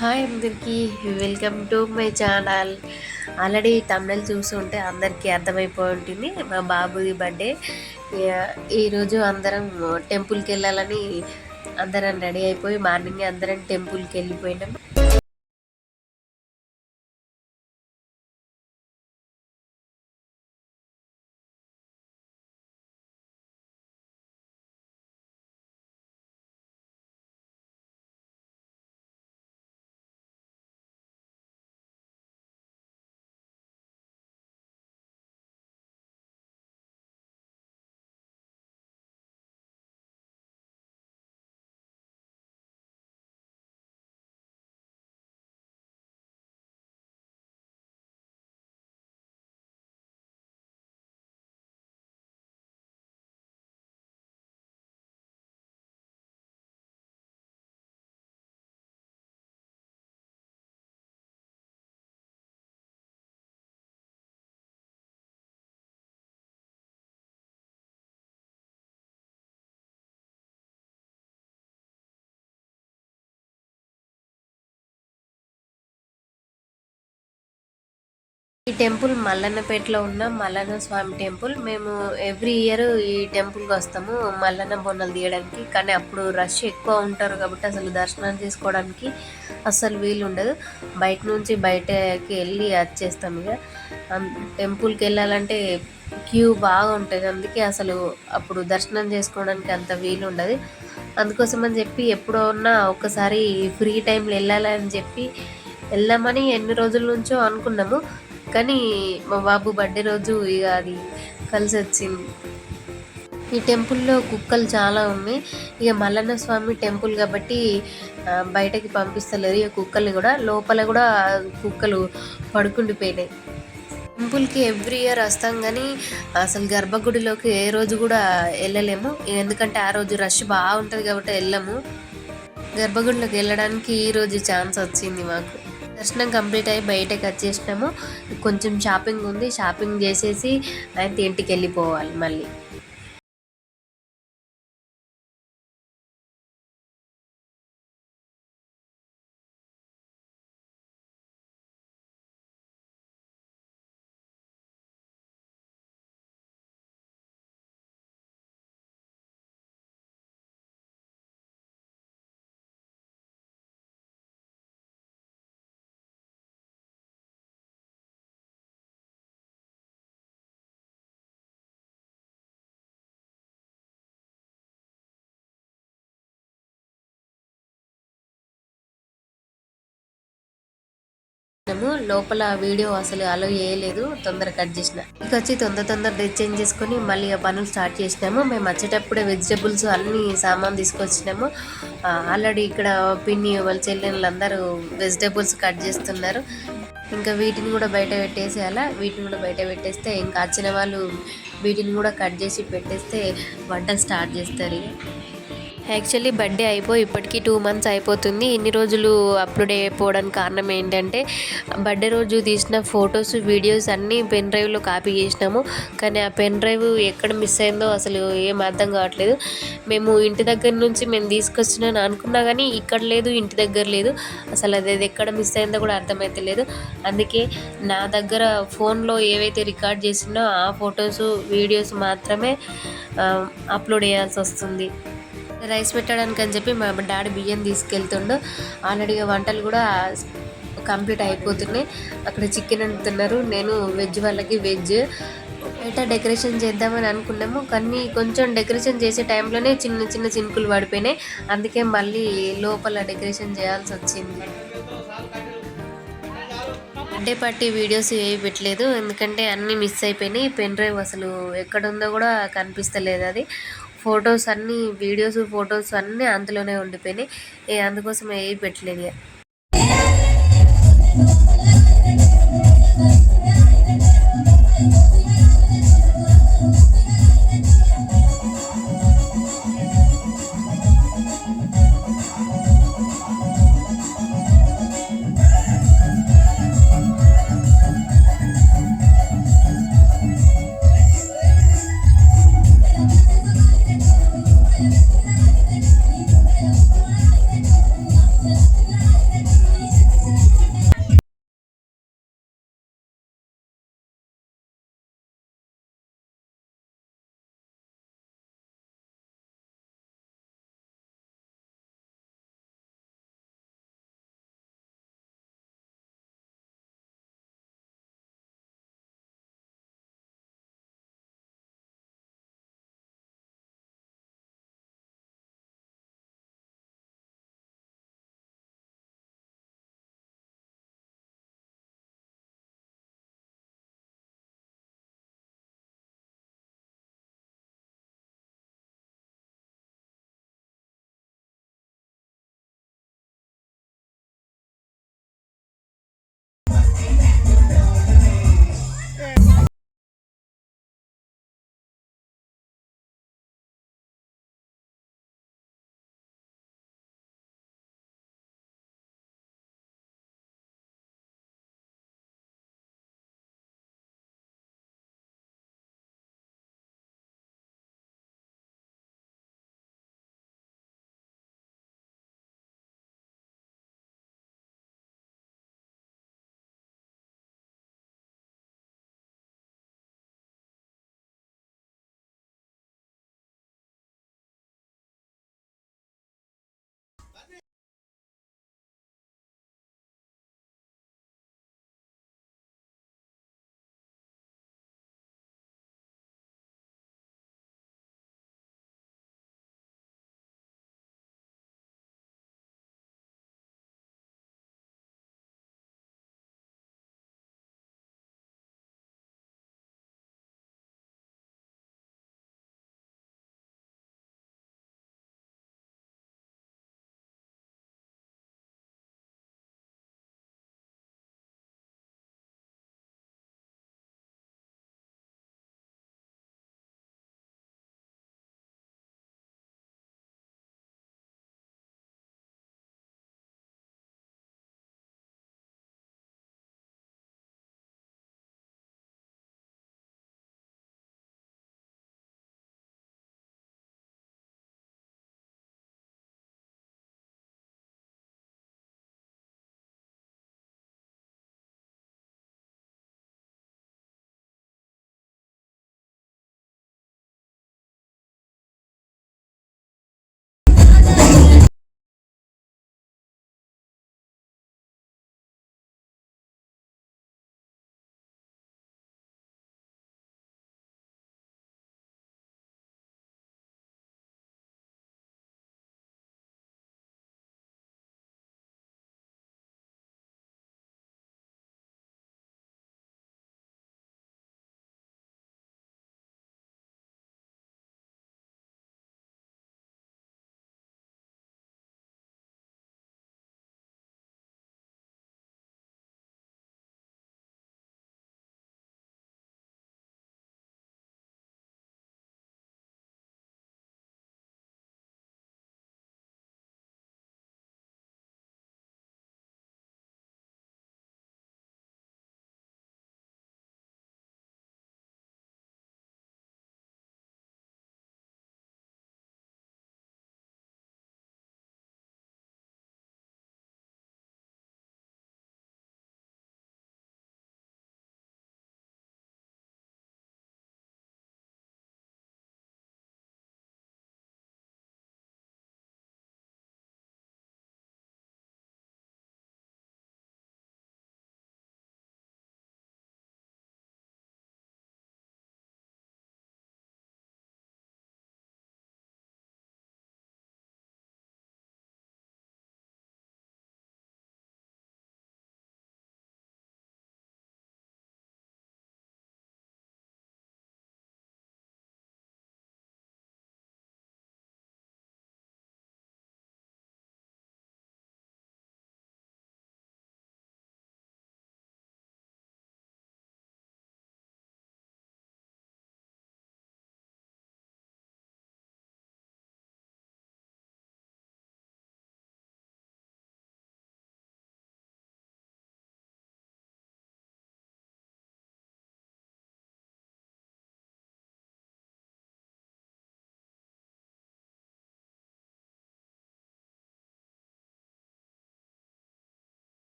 Hi అందరికీ, welcome to my channel. Already Tamil చూస్తుంటే అందరికీ అర్థమైపోయి ఉంటుంది మా బాబుది బర్త్డే. ఈరోజు అందరం టెంపుల్కి వెళ్ళాలని అందరం రెడీ అయిపోయి మార్నింగ్ అందరం టెంపుల్కి వెళ్ళిపోయినాం. ఈ టెంపుల్ మల్లన్నపేటలో ఉన్న మల్లన్న స్వామి టెంపుల్. మేము ఎవ్రీ ఇయర్ ఈ టెంపుల్కి వస్తాము మల్లన్న బొన్నలు తీయడానికి. కానీ అప్పుడు రష్ ఎక్కువ ఉంటారు కాబట్టి అసలు దర్శనం చేసుకోవడానికి అస్సలు వీలు ఉండదు. బయట నుంచి బయటకి వెళ్ళి వచ్చేస్తాం. ఇక టెంపుల్కి వెళ్ళాలంటే క్యూ బాగా ఉంటుంది, అందుకే అసలు అప్పుడు దర్శనం చేసుకోవడానికి అంత వీలు ఉండదు. అందుకోసం అని చెప్పి ఎప్పుడో ఉన్నా ఒక్కసారి ఫ్రీ టైంలో వెళ్ళాలని చెప్పి వెళ్దామని ఎన్ని రోజుల నుంచో అనుకున్నాము. కానీ మా బాబు బర్త్డే రోజు ఇక అది కలిసి వచ్చింది. ఈ టెంపుల్లో కుక్కలు చాలా ఉన్నాయి. ఇక మల్లన్న స్వామి టెంపుల్ కాబట్టి బయటకి పంపిస్తలేదు ఇక కుక్కల్ని కూడా. లోపల కూడా కుక్కలు పడుకుండిపోయినాయి. టెంపుల్కి ఎవ్రీ ఇయర్ వస్తాం కానీ అసలు గర్భగుడిలోకి ఏ రోజు కూడా వెళ్ళలేము, ఎందుకంటే ఆ రోజు రష్ బాగుంటుంది కాబట్టి వెళ్ళము. గర్భగుడిలోకి వెళ్ళడానికి ఈరోజు ఛాన్స్ వచ్చింది మాకు. దర్శనం కంప్లీట్ అయ్యి బయటకు వచ్చేసినాము. కొంచెం షాపింగ్ ఉంది, షాపింగ్ చేసేసి అయితే ఇంటికి వెళ్ళిపోవాలి మళ్ళీ. లోపల వీడియో అసలు అలో చేయలేదు, తొందర కట్ చేసిన. ఇక వచ్చి తొందర డ్రెస్ చేంజ్ చేసుకొని మళ్ళీ పనులు స్టార్ట్ చేసినాము. మేము వచ్చేటప్పుడే వెజిటబుల్స్ అన్ని సామాన్ తీసుకొచ్చినాము. ఆల్రెడీ ఇక్కడ పిన్ని వాళ్ళ చెల్లెళ్ళు అందరూ వెజిటబుల్స్ కట్ చేస్తున్నారు. ఇంకా వీటిని కూడా బయట పెట్టేసేయాలా. వీటిని కూడా బయట పెట్టేస్తే ఇంకా వచ్చిన వాళ్ళు వీటిని కూడా కట్ చేసి పెట్టేస్తే వంటలు స్టార్ట్ చేస్తారు. యాక్చువల్లీ బర్త్డే అయిపోయి ఇప్పటికీ 2 months అయిపోతుంది. ఇన్ని రోజులు అప్లోడ్ అయిపోవడానికి కారణం ఏంటంటే బర్త్డే రోజు తీసిన ఫొటోస్ వీడియోస్ అన్నీ పెన్ డ్రైవ్లో కాపీ చేసినాము. కానీ ఆ పెన్ డ్రైవ్ ఎక్కడ మిస్ అయిందో అసలు ఏం అర్థం కావట్లేదు. మేము ఇంటి దగ్గర నుంచి మేము తీసుకొచ్చినాను అనుకున్నా కానీ ఇక్కడ లేదు, ఇంటి దగ్గర లేదు. అసలు అది ఎక్కడ మిస్ అయిందో కూడా అర్థమైతే లేదు. అందుకే నా దగ్గర ఫోన్లో ఏవైతే రికార్డ్ చేసినో ఆ ఫొటోస్ వీడియోస్ మాత్రమే అప్లోడ్ చేయాల్సి వస్తుంది. రైస్ పెట్టడానికి అని చెప్పి మా డాడీ బియ్యం తీసుకెళ్తుండు. ఆల్రెడీగా వంటలు కూడా కంప్లీట్ అయిపోతున్నాయి. అక్కడ చికెన్ వండుతున్నారు, నేను వెజ్ వాళ్ళకి వెజ్. బయట డెకరేషన్ చేద్దామని అనుకున్నాము కానీ కొంచెం డెకరేషన్ చేసే టైంలోనే చిన్న చిన్న చినుకులు పడిపోయినాయి. అందుకే మళ్ళీ లోపల డెకరేషన్ చేయాల్సి వచ్చింది. బర్త్డే పార్టీ వీడియోస్ ఏవి పెట్టలేదు, ఎందుకంటే అన్నీ మిస్ అయిపోయినాయి. పెన్ డ్రైవ్ అసలు ఎక్కడుందో కూడా కనిపిస్తలేదు. అది ఫొటోస్ అన్నీ వీడియోస్ ఫొటోస్ అన్నీ అందులోనే ఉండిపోయినాయి. అందుకోసం ఏవి పెట్టలేదు.